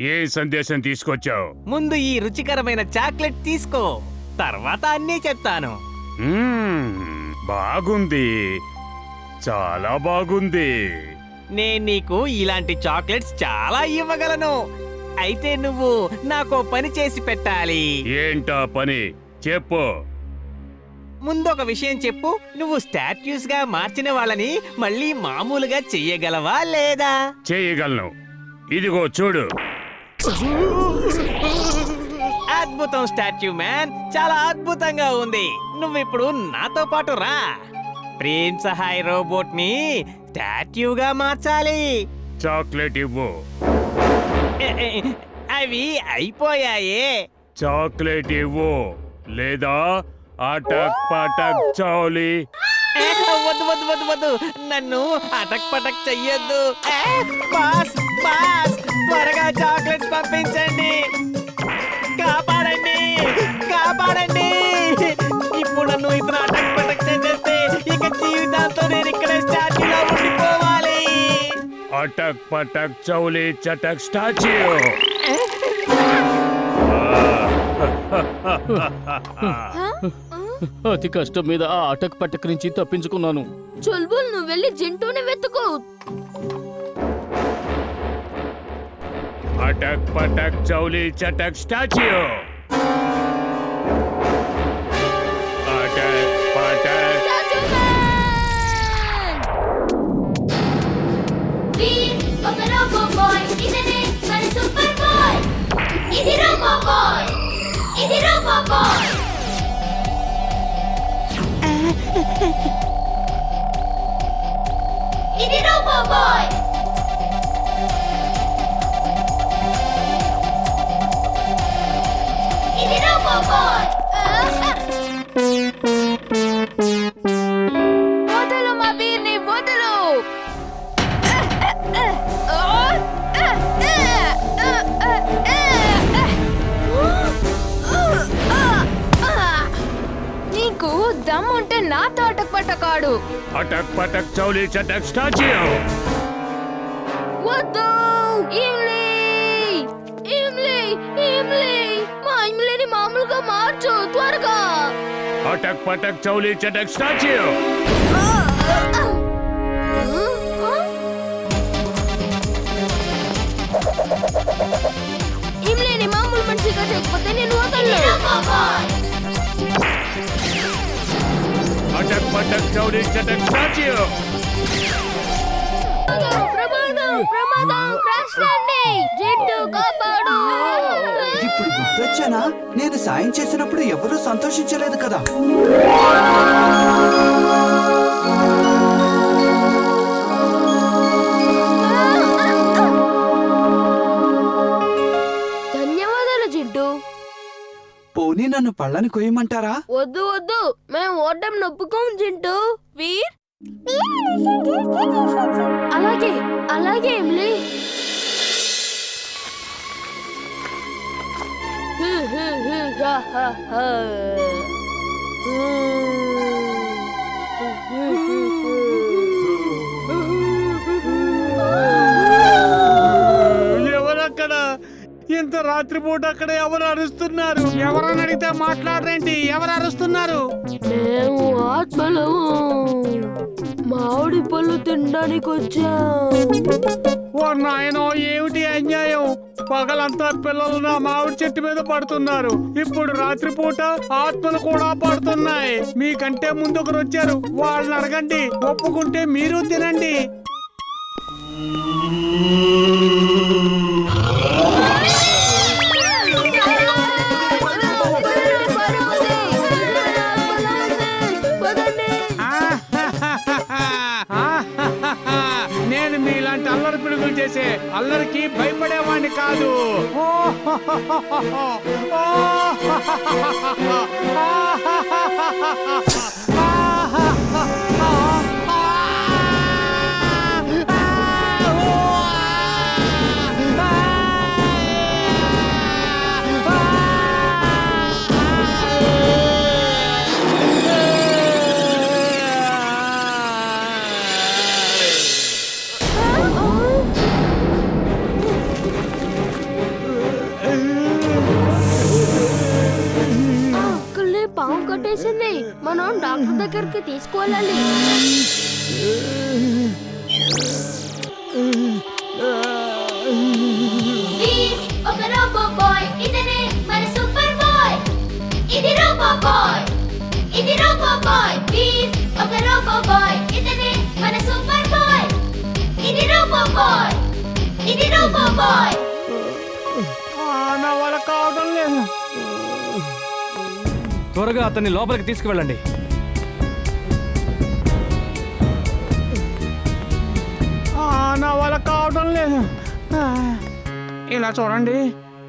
ఏ సందేశం తీసుకొచ్చావు? ముందు ఈ రుచికరమైన చాక్లెట్ తీసుకో, తర్వాత అన్నీ చెప్తాను. బాగుంది, చాలా బాగుంది. నేను నీకు ఇలాంటి చాక్లెట్స్ చాలా ఇవ్వగలను. అయితే నువ్వు నాకో పని చేసి పెట్టాలి. ఏంటా పని? చెప్పు. ముందొక విషయం చెప్పు, నువ్వు స్టాట్యూస్ గా మార్చిన వాళ్ళని మళ్ళీ మామూలుగా చెయ్యగలవా లేదా? చేయగలను. ఇదిగో చూడు. అద్భుతం స్టాట్యూ మ్యాన్, చాలా అద్భుతంగా ఉంది. నువ్విప్పుడు నాతో పాటు రా. ప్రేమ్ సహాయ్ రోబోట్ ని స్టాట్యూగా మార్చాలి. చాక్లెట్ ఇవ్వు. అవి అయిపోయాయే. చాక్లెట్ ఇవ్వు, లేదా అటక్ పటక్ చౌలి. వద్దు వద్దు వద్దు వద్దు, నన్ను అటక్ పటక్ చెయ్యొద్దు. బాస్ బాస్, త్వరగా చాక్లెట్స్ పంపించండి. కాపాడండి, కాపాడండి. ఇప్పుడు నన్ను ఇతను అటక్ పటక్ చేసేస్తే ఇక జీవితాంతో నేను ఇక్కడ స్టాచ్యూలో ఉండిపోవాలి. అటక్ పటక్ చౌలి చటక్ స్టాచ్యూ. అతి కష్టం మీద ఆ అటక్ పటక్ నుంచి తప్పించుకున్నాను. చుల్బుల్, నువ్వు వెళ్ళి జింటూని వెతుకు. అటక్ పటక్ చౌలి చటక్ స్టాచ్యూ. అటక్ పటక్. ఒక రోబో బాయ్, ఇతనే మన సూపర్ బాయ్. ఇది రోబో బాయ్, ఇది రోబో బాయ్. ఇది రోబో బాయ్. ఇది రోబో బాయ్. వదలు మా వీర్ని, వదలు. నీకు దమ్ముంటే నాతో అటక్ పట్టకాడు. అటక్ పటక్ చౌలి చటక్ స్టాచ్యూ. వద్దు ఇమ్లీ, ఇమ్లీ, ఇమ్లీ. మా ఇమ్లీని మామూలుగా మార్చు త్వరగా. అటక్ పటక్ చౌలి చటక్ స్టాచ్యూ. ఇమ్లీని మామూలు మనిషిగా చేయకపోతే నేను వదలను. అటక్ పటక్ చౌలి చటక్ స్టాచ్యూ. ప్రమాదం, ప్రమాదం, క్రాష్ ల్యాండింగ్. జిట్టు కాపాడు. ఇప్పుడు గుర్తొచ్చానా? నేను సాయం చేసినప్పుడు ఎవరూ సంతోషించలేదు కదా. ధన్యవాదాలు జిడ్డు. పోనీ నన్ను పళ్ళని కొయ్యమంటారా? వద్దు వద్దు, మేము ఓటం నొప్పుకోం జింటూ. వీర్, అలాగే అలాగే ఇమ్లీ. ఎవరక్కడ? ఇంత రాత్రిపూట అక్కడ ఎవరు అరుస్తున్నారు? ఎవరని అడిగితే మాట్లాడరేంటి? ఎవరు అరుస్తున్నారు? మేము ఆత్మలము. మామిడి పళ్ళు తినడానికి వచ్చాం. ఓ నాయనో, ఏమిటి అన్యాయం? పగలంతా పిల్లలు నా మామిడి చెట్టు మీద పడుతున్నారు, ఇప్పుడు రాత్రిపూట ఆత్మలు కూడా పడుతున్నాయి. మీకంటే ముందుకు వచ్చారు, వాళ్ళని అడగండి. ఒప్పుకుంటే మీరు తినండి. నేను మీలాంటి అల్లరి పిడుగులు చేసే అల్లరికి భయపడేవాడిని కాదు. వేసింది. మనం డాక్టర్ దగ్గరికి తీసుకువెళ్ళాలి. వీర్ ఒక రోబో బాయ్, ఇతనే మన సూపర్ బాయ్. ఇది రోబో బాయ్, ఇది రోబో బాయ్. వీర్ ఒక రోబో బాయ్, ఇతనే మన సూపర్ బాయ్. ఇది రోబో బాయ్, ఇది రోబో బాయ్. నా వల్ల కావడం లేదు. త్వరగా అతన్ని లోపలికి తీసుకువెళ్ళండి. నా వల్ల కావడం లేదు. ఇలా చూడండి,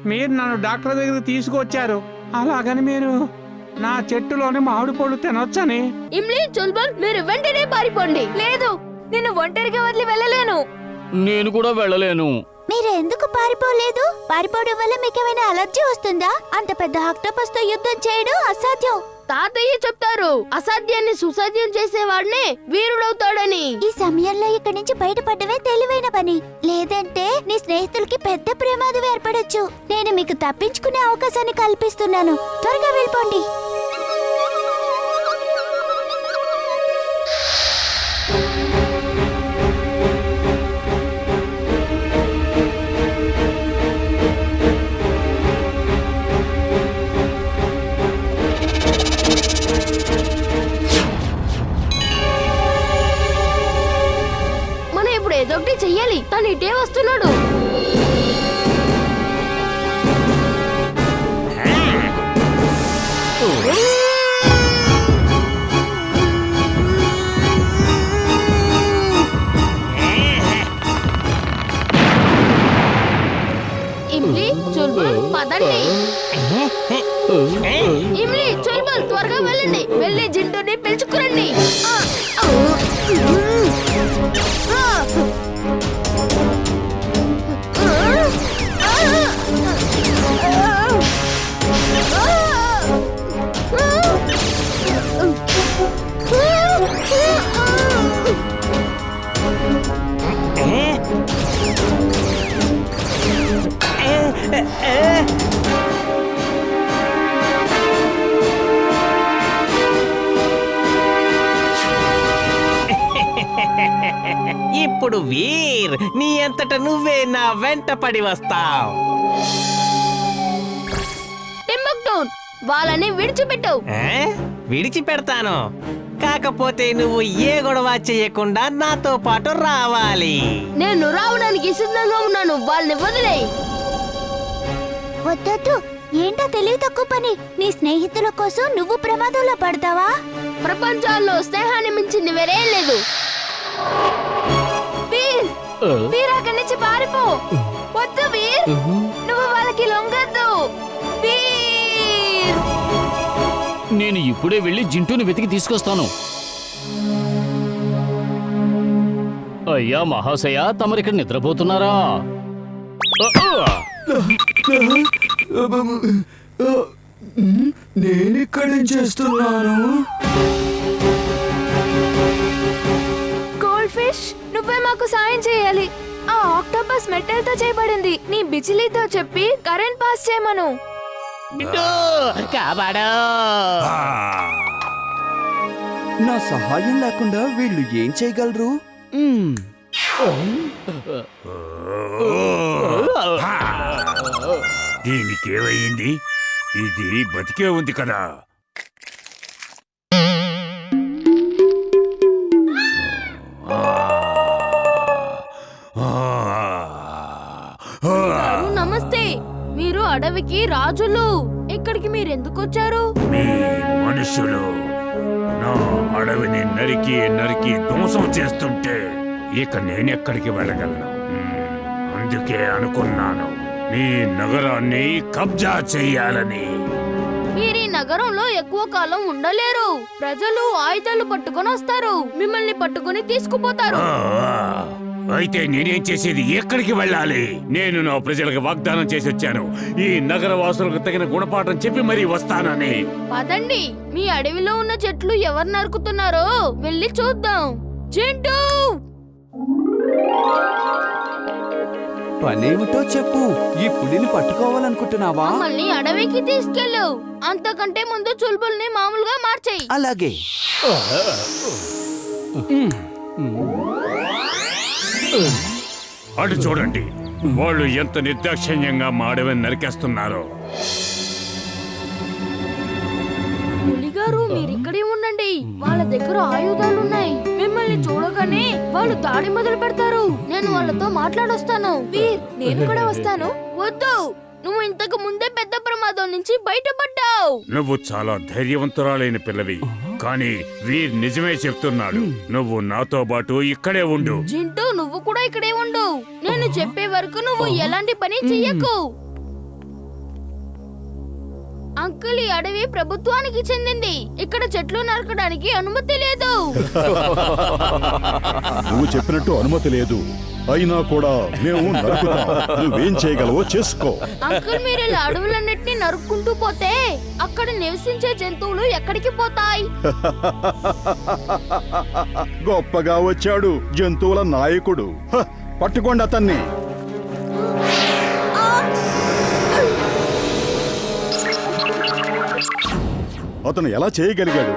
మీరు నన్ను డాక్టర్ దగ్గరికి తీసుకొచ్చారు, అలాగని మీరు నా చెట్టులోని మామిడి పళ్ళు తినొచ్చని. ఇమ్లీ, చుల్బుల్, మీరు వెంటనే పారిపోండి. లేదు, నేను ఒంటరిగా వదిలి వెళ్ళలేను. నేను కూడా వెళ్ళలేను. మీరు ఎందుకు పారిపోలేదు? పారిపోవడం వల్ల మీకేమైనా అలర్జీ వస్తుందా? అంత పెద్ద ఆక్టోపస్ తో యుద్ధం చేయడం అసాధ్యం. తాతయ్య చెప్తారు, అసాధ్యాన్ని సుసాధ్యం చేసేవాడినే వీరుడవుతాడని. ఈ సమయంలో ఇక్కడి నుంచి బయటపడమే తెలివైన పని. లేదంటే నీ స్నేహితులకి పెద్ద ప్రమాదం ఏర్పడొచ్చు. నేను మీకు తప్పించుకునే అవకాశాన్ని కల్పిస్తున్నాను. త్వరగా వెళ్ళిపోండి. మనం ఇప్పుడు ఏదో ఒకటి చెయ్యాలి. తను ఇటే వస్తున్నాడు. ఇమ్లీ, చుల్బుల్, పదండి. ఇమ్లీ, చుల్బుల్, త్వరగా వెళ్ళండి. వెళ్ళి జింటూని పిలుచుకురండి. ఇప్పుడు వీర్, నీ అంతట నువ్వే నా వెంట పడి వస్తావు. టింబక్టూన్, వాళ్ళని విడిచిపెట్టు. విడిచిపెడతాను, కాకపోతే నువ్వు ఏ గొడవ చేయకుండా నాతో పాటు రావాలి. నేను రావడానికి సిద్ధంగా ఉన్నాను. వాళ్ళని వదిలే. వద్దొద్దు, ఏంటో తెలివి తక్కువ పని. నీ స్నేహితుల కోసం నువ్వు ప్రమాదంలో పడతావా? ప్రపంచాల్లో స్నేహాన్ని మించింది వేరేం లేదు. వీర్, వీర్ అక్కడి నుంచి పారిపో. వద్దు వీర్, నువ్వు వాళ్ళకి లొంగద్దు. వీర్, నేను ఇప్పుడే వెళ్ళి జింటూని వెతికి తీసుకొస్తాను. అయ్యా మహాశయ, తమరిక్కడ నిద్రపోతున్నారా? నేనిక్కడేం చేస్తున్నాను? గోల్డ్ ఫిష్, నువ్వే మాకు సాయం చేయాలి. ఆ ఆక్టోపస్ మెటల్ తో చేయబడింది. నీ బిజిలీతో చెప్పి కరెంట్ పాస్ చేయమను. కాపాడు. నా సహాయం లేకుండా వీళ్ళు ఏం చేయగలరు? దీనికేమైంది? ఇది బతికే ఉంది కదా. నమస్తే, మీరు అడవికి రాజులు. ఇక్కడికి మీరు ఎందుకు వచ్చారు? మీ మనుషులు నా అడవిని నరికి నరికి ధ్వంసం చేస్తుంటే ఇక నేనెక్కడికి వెళ్ళగలను. అందుకే అనుకున్నాను మీ నగరాన్ని కబ్జా చెయ్యాలని. మీరు ఈ నగరంలో ఎక్కువ కాలం ఉండలేరు. ప్రజలు ఆయుధాలు పట్టుకొని వస్తారు, మిమ్మల్ని పట్టుకొని తీసుకుపోతారు. అయితే నేనేం చేసేది? ఎక్కడికి వెళ్ళాలి? నేను నా ప్రజలకు వాగ్దానం చేసి వచ్చాను, ఈ నగర వాసులకు తగిన గుణపాఠం చెప్పి మరీ వస్తానని. పదండి, మీ అడవిలో ఉన్న చెట్లు ఎవరు నరుకుతున్నారో వెళ్ళి చూద్దాం. జింటూ, పనేమిటో చెప్పు. ఈ పులిని పట్టుకోవాలనుకుంటున్నావా? మమ్మల్ని అడవికి తీసుకెళ్ళు. అంతకంటే ముందు చుల్బుల్ని మామూలుగా మార్చేయి. అలాగే. అటు చూడండి, వాళ్ళు ఎంత నిర్దాక్షిణ్యంగా మాడవని నరికేస్తున్నారో. పులిగారు మీరిక్కడే ఉండండి. వాళ్ళ దగ్గర ఆయుధాలున్నాయి. మిమ్మల్ని చూడగానే వాళ్ళు దాడి మొదలు పెడతారు. నేను వాళ్ళతో మాట్లాడొస్తాను. వీర్, నేను కూడా వస్తాను. వద్దు, నువ్వు ఇంతకు ముందే పెద్ద ప్రమాదం నుంచి బయటపడ్డావు. నువ్వు చాలా ధైర్యవంతురాలైన పిల్లవి, కానీ వీర్ నిజమే చెప్తున్నాడు. నువ్వు నాతో పాటు ఇక్కడే ఉండు. జింటూ, నువ్వు కూడా ఇక్కడే ఉండు. నేను చెప్పే వరకు నువ్వు ఎలాంటి పని చెయ్యకు. అంకుల్, ఈ అడవి ప్రభుత్వానికి చెందింది. ఇక్కడ చెట్లు నరకడానికి అనుమతి లేదు. నువ్వు చెప్పినట్టు అనుమతి లేదు, అయినా కూడా మేము నరుకుతాం. నువ్వేం చేయగలవో చేసుకో. అంకుల్, మీరు ఇలా అడవులన్నిటిని నరుక్కుంటూ పోతే అక్కడ నివసించే జంతువులు ఎక్కడికి పోతాయి? గొప్పగా వచ్చాడు జంతువుల నాయకుడు. పట్టుకోండి అతన్ని. అతను ఎలా చేయగలిగాడు?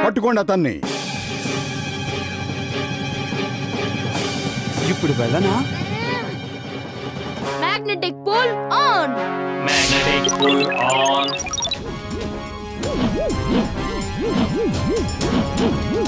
పట్టుకోండి అతన్ని. ఇప్పుడు వెళ్ళనా?